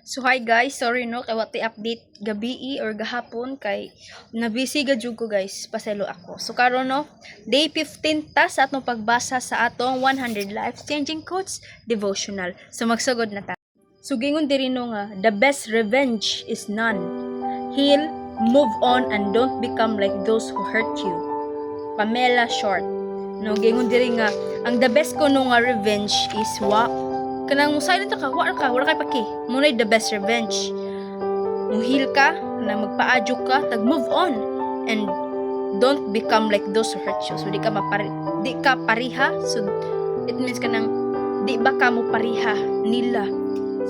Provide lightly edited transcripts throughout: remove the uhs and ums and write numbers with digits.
So hi guys, sorry no kay wati update gabi or gahapon kay na-busy jud ko guys, paselo ako. So karon no, day 15 ta sa atong pagbasa sa atong 100 life-changing quotes devotional. So magsugod na ta. So gingon diri no nga, the best revenge is none. Heal, move on and don't become like those who hurt you. Pamela Short. No gingon diri nga, ang the best ko no nga revenge is kanang silent ka, wala kay paki. Munay the best revenge. Muhil ka, kanang magpaadyo ka, tag move on and don't become like those who hurt you. So di ka pariha. So it means kanang di ba ka mo pariha nila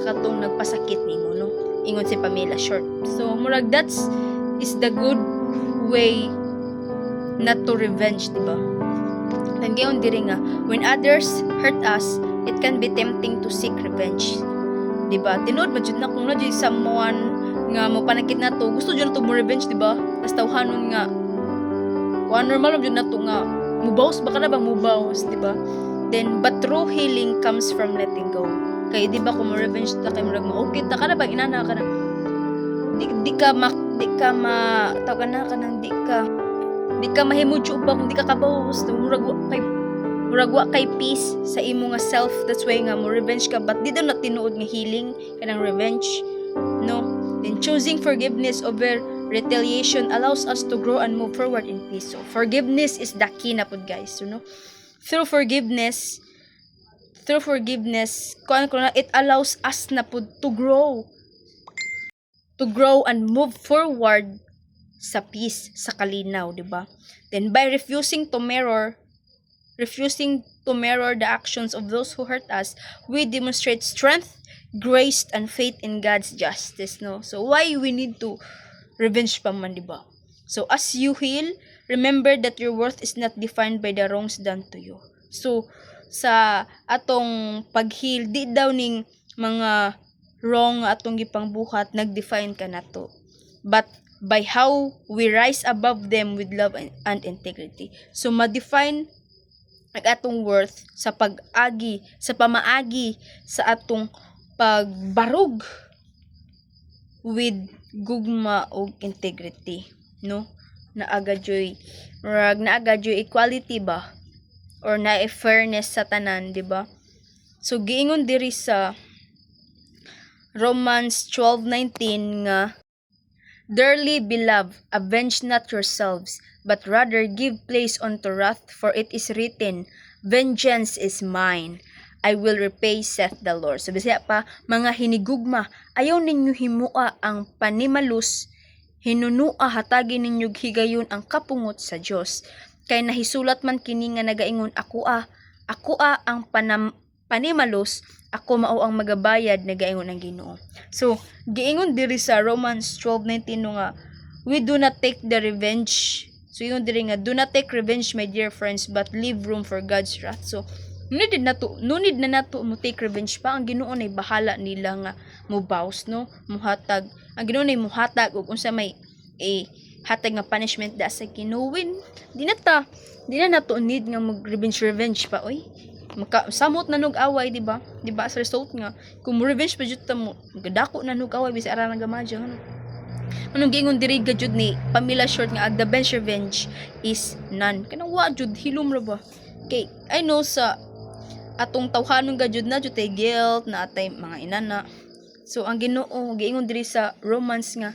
katong nagpasakit nimo no. Ingon si Pamela Short. So murag that's is the good way not to revenge, di ba? Nandiyon diri nga when others hurt us, it can be tempting to seek revenge. Diba? Tinood majud na kung na jud someone nga mo panakit na to, gusto jud na to mo revenge, diba? Tas tawhanon nga kuan normal jud na to nga mubaws baka na ba mubaws, diba? Then but true healing comes from letting go. Kay diba kung mo revenge ta kay murag mo okay ta kana ba inana ka na di ka tawag na kanang di ka mahimudyo ba kung di ka kabaws, murag wa kay peace sa imo nga self. That's why nga mo revenge ka, but di daw na tinuod nga healing kanang revenge, no. Then choosing forgiveness over retaliation allows us to grow and move forward in peace. So forgiveness is the key na pud guys, you know. Through forgiveness it allows us na pud to grow and move forward sa peace, sa kalinaw, di ba? Then by refusing to mirror the actions of those who hurt us, we demonstrate strength, grace, and faith in God's justice, no? So why we need to revenge pa man, diba? So as you heal, remember that your worth is not defined by the wrongs done to you. So sa atong pag-heal, di daw ning mga wrong atong gipangbuhat nag-define ka nato, but by how we rise above them with love and integrity. So ma-define ang atong worth sa pag-agi, sa pamaagi, sa atong pagbarog with gugma o integrity, no? Naaga joy equality ba? Or na fairness sa tanan, di ba? So giingon diri sa Romans 12:19 nga, dearly beloved, avenge not yourselves, but rather give place unto wrath, for it is written, vengeance is mine, I will repay, saith the Lord. So bisaya pa, mga hinigugma, ayaw ninyo himua ang panimalus, hinunua hatagi ninyo higayon ang kapungot sa Dios. Kay nahisulat man kini nga nagaingon, ako ang panimalus, ako mao ang magabayad, nagaingon ang Ginoo. So giingon diri sa Romans 12:19 nga, we do not take the revenge. So ingon diri nga, do not take revenge, my dear friends, but leave room for God's wrath. So no need na nato mo take revenge pa. Ang Ginoo nay bahala nila nga mo bows, no, muhatag. Ang Ginoo nay muhatag og unsa may hatag nga punishment da sa kinuwin. Di na nato need nga mag revenge pa, oy. Samot na nog away, di ba sa result nga kung mo revenge pa jud ta mo gadako na nog away bisa ara nagamadya ano. Anong giingon diri jud ni Pamela Short nga, the best revenge is none. Kanang wa jud hilom ra ba kay I know sa atong tawhanon jud na jud tay guilt na atay mga inana. So ang Ginoo giingon diri sa Romans nga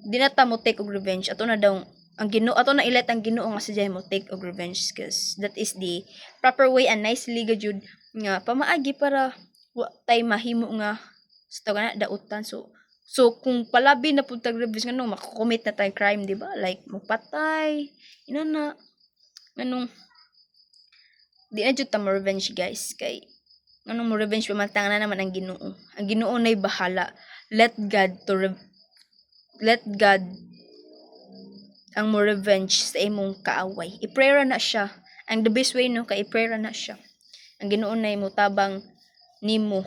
di na ta mo take og revenge. Ato na daw ang Ginoo, ato na ilet ang Ginoo nga sadya mo take og revenge, cause that is the proper way and nicely jud nga pamaagi para wa tay mahimo nga sa tawag na dautan. So kung palabi na pud tag revenge ngano mako-commit na tay crime, di ba? Like magpatay inana nganong di na jud ta mo revenge guys, kay nganong mo revenge pamantang na naman ang Ginoo. Ang Ginoo nay bahala. Let God ang mo revenge sa imong kaaway. I-pray na siya. Ang the best way no kay i-pray na siya. Ang Ginoo nay motabang nimo.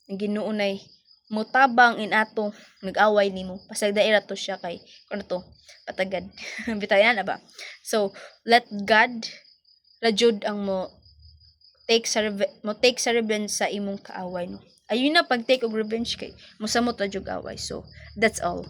Ang Ginoo nay motabang in ato nag-away nimo. Pasagdaira to siya kay kuno to patagad. Bitayan na ba? So let God rajud ang mo take sa revenge sa imong kaaway, no. ayun na pag take og revenge kay musamot ra jud away. So that's all.